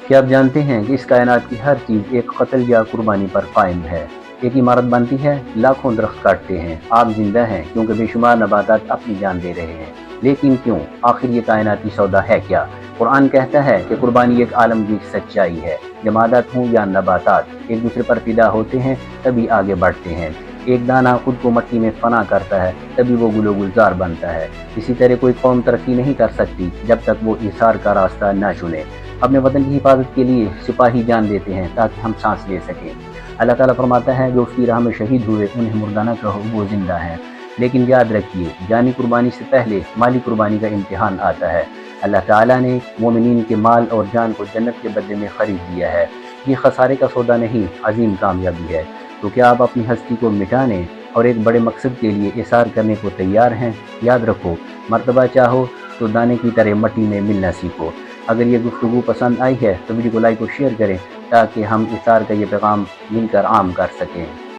کیا آپ جانتے ہیں کہ اس کائنات کی ہر چیز ایک قتل یا قربانی پر قائم ہے؟ ایک عمارت بنتی ہے، لاکھوں درخت کاٹتے ہیں، آپ زندہ ہیں کیونکہ بے شمار نباتات اپنی جان دے رہے ہیں۔ لیکن کیوں؟ آخر یہ کائناتی سودا ہے کیا؟ قرآن کہتا ہے کہ قربانی ایک عالمگیر سچائی ہے۔ جمادات ہوں یا نباتات، ایک دوسرے پر فدا ہوتے ہیں تبھی آگے بڑھتے ہیں۔ ایک دانہ خود کو مٹی میں فنا کرتا ہے تبھی وہ گل و گلزار بنتا ہے۔ اسی طرح کوئی قوم ترقی نہیں کر سکتی جب تک وہ ایثار کا راستہ نہ چنے۔ اپنے وطن کی حفاظت کے لیے سپاہی جان دیتے ہیں تاکہ ہم سانس لے سکیں۔ اللہ تعالیٰ فرماتا ہے جو اس کی راہ میں شہید ہوئے انہیں مردہ نہ کہو، وہ زندہ ہیں۔ لیکن یاد رکھیے، جانی قربانی سے پہلے مالی قربانی کا امتحان آتا ہے۔ اللہ تعالیٰ نے مومنین کے مال اور جان کو جنت کے بدلے میں خرید لیا ہے۔ یہ خسارے کا سودا نہیں، عظیم کامیابی ہے۔ تو کیا آپ اپنی ہستی کو مٹانے اور ایک بڑے مقصد کے لیے اثار کرنے کو تیار ہیں؟ یاد رکھو، مرتبہ چاہو تو دانے کی طرح مٹی میں ملنا سیکھو۔ اگر یہ گفتگو پسند آئی ہے تو ویڈیو کو لائک اور شیئر کریں تاکہ ہم اثار کا یہ پیغام مل کر عام کر سکیں۔